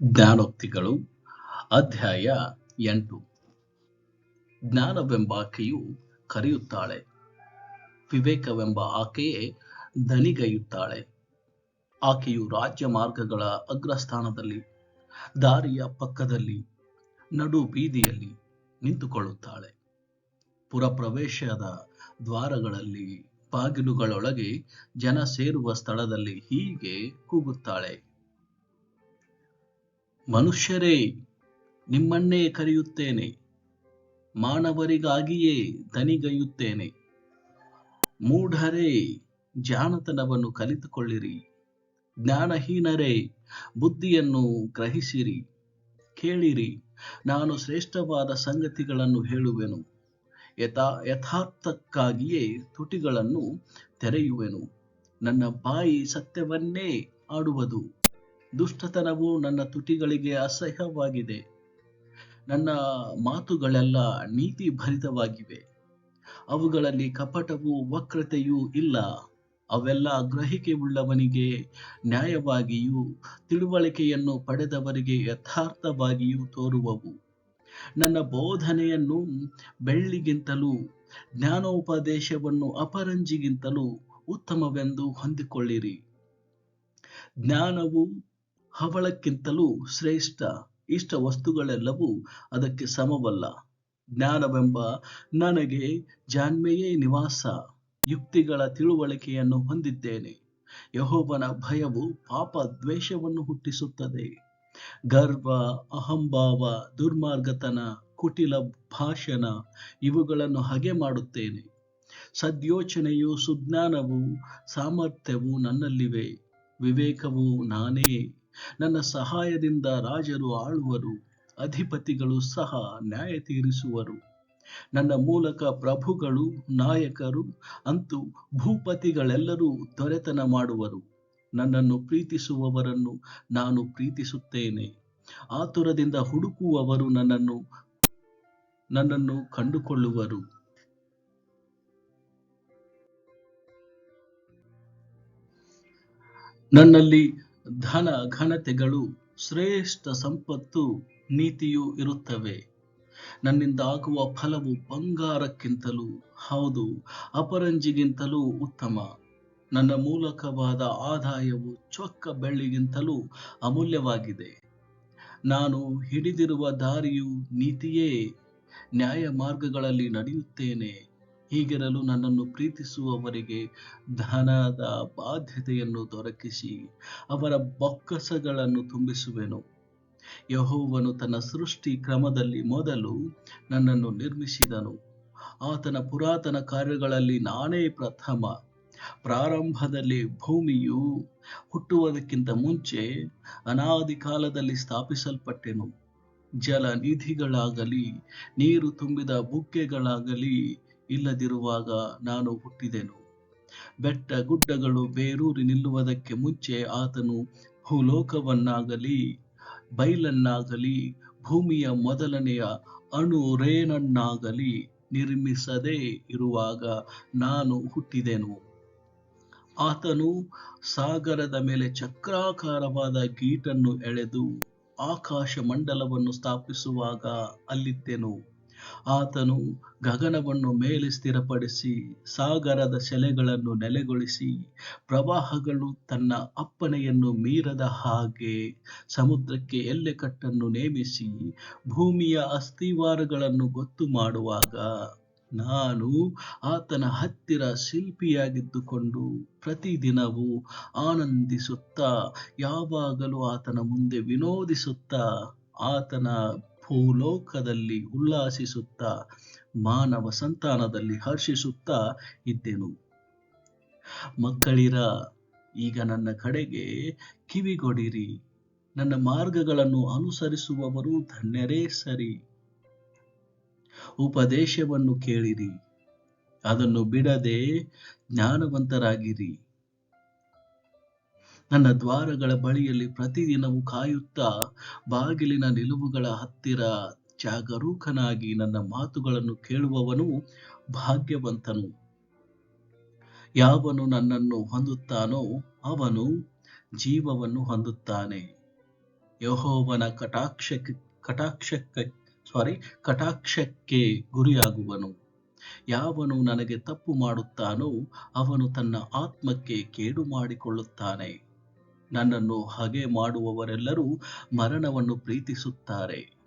ಜ್ಞಾನೋಕ್ತಿಗಳು ಅಧ್ಯಾಯ 8. ಜ್ಞಾನವೆಂಬಾಕೆಯು ಕರೆಯುತ್ತಾಳೆ, ವಿವೇಕವೆಂಬ ಆಕೆಯೇ ದನಿಗೈಯುತ್ತಾಳೆ. ಆಕೆಯು ರಾಜ್ಯ ಮಾರ್ಗಗಳ ಅಗ್ರಸ್ಥಾನದಲ್ಲಿ, ದಾರಿಯ ಪಕ್ಕದಲ್ಲಿ, ನಡು ಬೀದಿಯಲ್ಲಿ ನಿಂತುಕೊಳ್ಳುತ್ತಾಳೆ. ಪುರಪ್ರವೇಶದ ದ್ವಾರಗಳಲ್ಲಿ, ಬಾಗಿಲುಗಳೊಳಗೆ, ಜನ ಸೇರುವ ಸ್ಥಳದಲ್ಲಿ ಹೀಗೆ ಕೂಗುತ್ತಾಳೆ: ಮನುಷ್ಯರೇ, ನಿಮ್ಮನ್ನೇ ಕರೆಯುತ್ತೇನೆ, ಮಾನವರಿಗಾಗಿಯೇ ದನಿಗೈಯುತ್ತೇನೆ. ಮೂಢರೇ, ಜಾಣತನವನ್ನು ಕಲಿತುಕೊಳ್ಳಿರಿ. ಜ್ಞಾನಹೀನರೇ, ಬುದ್ಧಿಯನ್ನು ಗ್ರಹಿಸಿರಿ. ಕೇಳಿರಿ, ನಾನು ಶ್ರೇಷ್ಠವಾದ ಸಂಗತಿಗಳನ್ನು ಹೇಳುವೆನು. ಯಥಾರ್ಥಕ್ಕಾಗಿಯೇ ತುಟಿಗಳನ್ನು ತೆರೆಯುವೆನು. ನನ್ನ ಬಾಯಿ ಸತ್ಯವನ್ನೇ ಆಡುವುದು. ದುಷ್ಟತನವು ನನ್ನ ತುಟಿಗಳಿಗೆ ಅಸಹ್ಯವಾಗಿದೆ. ನನ್ನ ಮಾತುಗಳೆಲ್ಲ ನೀತಿ ಭರಿತವಾಗಿವೆ. ಅವುಗಳಲ್ಲಿ ಕಪಟವೂ ವಕ್ರತೆಯೂ ಇಲ್ಲ. ಅವೆಲ್ಲ ಗ್ರಹಿಕೆ ಉಳ್ಳವನಿಗೆ ನ್ಯಾಯವಾಗಿಯೂ ತಿಳುವಳಿಕೆಯನ್ನು ಪಡೆದವರಿಗೆ ಯಥಾರ್ಥವಾಗಿಯೂ ತೋರುವವು. ನನ್ನ ಬೋಧನೆಯನ್ನು ಬೆಳ್ಳಿಗಿಂತಲೂ ಜ್ಞಾನೋಪದೇಶವನ್ನು ಅಪರಂಜಿಗಿಂತಲೂ ಉತ್ತಮವೆಂದು ಹೊಂದಿಕೊಳ್ಳಿರಿ. ಜ್ಞಾನವು ಹವಳಕ್ಕಿಂತಲೂ ಶ್ರೇಷ್ಠ. ಇಷ್ಟ ವಸ್ತುಗಳೆಲ್ಲವೂ ಅದಕ್ಕೆ ಸಮವಲ್ಲ. ಜ್ಞಾನವೆಂಬ ನನಗೆ ಜಾಣ್ಮೆಯೇ ನಿವಾಸ. ಯುಕ್ತಿಗಳ ತಿಳುವಳಿಕೆಯನ್ನು ಹೊಂದಿದ್ದೇನೆ. ಯೆಹೋವನ ಭಯವು ಪಾಪ ದ್ವೇಷವನ್ನು ಹುಟ್ಟಿಸುತ್ತದೆ. ಗರ್ವ, ಅಹಂಭಾವ, ದುರ್ಮಾರ್ಗತನ, ಕುಟಿಲ ಭಾಷಣ ಇವುಗಳನ್ನು ಹಗೆ ಮಾಡುತ್ತೇನೆ. ಸದ್ಯೋಚನೆಯು, ಸುಜ್ಞಾನವು, ಸಾಮರ್ಥ್ಯವು ನನ್ನಲ್ಲಿವೆ. ವಿವೇಕವು ನಾನೇ. ನನ್ನ ಸಹಾಯದಿಂದ ರಾಜರು ಆಳುವರು, ಅಧಿಪತಿಗಳು ಸಹ ನ್ಯಾಯ ತೀರಿಸುವರು. ನನ್ನ ಮೂಲಕ ಪ್ರಭುಗಳು, ನಾಯಕರು, ಅಂತೂ ಭೂಪತಿಗಳೆಲ್ಲರೂ ದೊರೆತನ ಮಾಡುವರು. ನನ್ನನ್ನು ಪ್ರೀತಿಸುವವರನ್ನು ನಾನು ಪ್ರೀತಿಸುತ್ತೇನೆ. ಆತುರದಿಂದ ಹುಡುಕುವವರು ನನ್ನನ್ನು ಕಂಡುಕೊಳ್ಳುವರು. ನನ್ನಲ್ಲಿ ಧನ ಘನತೆಗಳು, ಶ್ರೇಷ್ಠ ಸಂಪತ್ತು, ನೀತಿಯೂ ಇರುತ್ತವೆ. ನನ್ನಿಂದಾಗುವ ಫಲವು ಬಂಗಾರಕ್ಕಿಂತಲೂ, ಹೌದು, ಅಪರಂಜಿಗಿಂತಲೂ ಉತ್ತಮ. ನನ್ನ ಮೂಲಕವಾದ ಆದಾಯವು ಚೊಕ್ಕ ಬೆಳ್ಳಿಗಿಂತಲೂ ಅಮೂಲ್ಯವಾಗಿದೆ. ನಾನು ಹಿಡಿದಿರುವ ದಾರಿಯು ನೀತಿಯೇ. ನ್ಯಾಯ ಮಾರ್ಗಗಳಲ್ಲಿ ನಡೆಯುತ್ತೇನೆ. ಹೀಗಿರಲು ನನ್ನನ್ನು ಪ್ರೀತಿಸುವವರಿಗೆ ಧನದ ಬಾಧ್ಯತೆಯನ್ನು ದೊರಕಿಸಿ ಅವರ ಬೊಕ್ಕಸಗಳನ್ನು ತುಂಬಿಸುವೆನು. ಯೆಹೋವನು ತನ್ನ ಸೃಷ್ಟಿ ಕ್ರಮದಲ್ಲಿ ಮೊದಲು ನನ್ನನ್ನು ನಿರ್ಮಿಸಿದನು. ಆತನ ಪುರಾತನ ಕಾರ್ಯಗಳಲ್ಲಿ ನಾನೇ ಪ್ರಥಮ. ಪ್ರಾರಂಭದಲ್ಲಿ, ಭೂಮಿಯು ಹುಟ್ಟುವುದಕ್ಕಿಂತ ಮುಂಚೆ, ಅನಾದಿ ಕಾಲದಲ್ಲಿ ಸ್ಥಾಪಿಸಲ್ಪಟ್ಟೆನು. ಜಲ ನಿಧಿಗಳಾಗಲಿ ನೀರು ತುಂಬಿದ ಬುಗ್ಗೆಗಳಾಗಲಿ ಇಲ್ಲದಿರುವಾಗ ನಾನು ಹುಟ್ಟಿದೆನು. ಬೆಟ್ಟ ಗುಡ್ಡಗಳು ಬೇರೂರಿ ನಿಲ್ಲುವುದಕ್ಕೆ ಮುಂಚೆ ಆತನು ಭೂಲೋಕವನ್ನಾಗಲಿ ಬೈಲನ್ನಾಗಲಿ ಭೂಮಿಯ ಮೊದಲನೆಯ ಅಣುರೇಣನ್ನಾಗಲಿ ನಿರ್ಮಿಸದೇ ಇರುವಾಗ ನಾನು ಹುಟ್ಟಿದೆನು. ಆತನು ಸಾಗರದ ಮೇಲೆ ಚಕ್ರಾಕಾರವಾದ ಗೀಟನ್ನು ಎಳೆದು ಆಕಾಶ ಮಂಡಲವನ್ನು ಸ್ಥಾಪಿಸುವಾಗ ಅಲ್ಲಿದ್ದೆನು. ಆತನು ಗಗನವನ್ನು ಮೇಲೆ ಸ್ಥಿರಪಡಿಸಿ ಸಾಗರದ ಸೆಲೆಗಳನ್ನು ನೆಲೆಗೊಳಿಸಿ ಪ್ರವಾಹಗಳು ತನ್ನ ಅಪ್ಪಣೆಯನ್ನು ಮೀರದ ಹಾಗೆ ಸಮುದ್ರಕ್ಕೆ ಎಲ್ಲೆಕಟ್ಟನ್ನು ನೇಮಿಸಿ ಭೂಮಿಯ ಅಸ್ತಿವಾರಗಳನ್ನು ಗೊತ್ತು ಮಾಡುವಾಗ ನಾನು ಆತನ ಹತ್ತಿರ ಶಿಲ್ಪಿಯಾಗಿದ್ದುಕೊಂಡು ಪ್ರತಿದಿನವೂ ಆನಂದಿಸುತ್ತಾ, ಯಾವಾಗಲೂ ಆತನ ಮುಂದೆ ವಿನೋದಿಸುತ್ತಾ, ಆತನ ಭೂಲೋಕದಲ್ಲಿ ಉಲ್ಲಾಸಿಸುತ್ತಾ, ಮಾನವ ಸಂತಾನದಲ್ಲಿ ಹರ್ಷಿಸುತ್ತಾ ಇದ್ದೆನು. ಮಕ್ಕಳಿರ, ಈಗ ನನ್ನ ಕಡೆಗೆ ಕಿವಿಗೊಡಿರಿ. ನನ್ನ ಮಾರ್ಗಗಳನ್ನು ಅನುಸರಿಸುವವರು ಧನ್ಯರೇ ಸರಿ. ಉಪದೇಶವನ್ನು ಕೇಳಿರಿ, ಅದನ್ನು ಬಿಡದೆ ಜ್ಞಾನವಂತರಾಗಿರಿ. ನನ್ನ ದ್ವಾರಗಳ ಬಳಿಯಲ್ಲಿ ಪ್ರತಿದಿನವೂ ಕಾಯುತ್ತಾ, ಬಾಗಿಲಿನ ನಿಲುವುಗಳ ಹತ್ತಿರ ಜಾಗರೂಕನಾಗಿ ನನ್ನ ಮಾತುಗಳನ್ನು ಕೇಳುವವನು ಭಾಗ್ಯವಂತನು. ಯಾವನು ನನ್ನನ್ನು ಹೊಂದುತ್ತಾನೋ ಅವನು ಜೀವವನ್ನು ಹೊಂದುತ್ತಾನೆ. ಯೆಹೋವನ ಕಟಾಕ್ಷಕ್ಕೆ ಸಾರಿ ಕಟಾಕ್ಷಕ್ಕೆ ಗುರಿಯಾಗುವನು. ಯಾವನು ನನಗೆ ತಪ್ಪು ಮಾಡುತ್ತಾನೋ ಅವನು ತನ್ನ ಆತ್ಮಕ್ಕೆ ಕೇಡು ಮಾಡಿಕೊಳ್ಳುತ್ತಾನೆ. ನನ್ನನ್ನು ಹಗೆ ಮಾಡುವವರೆಲ್ಲರೂ ಮರಣವನ್ನು ಪ್ರೀತಿಸುತ್ತಾರೆ.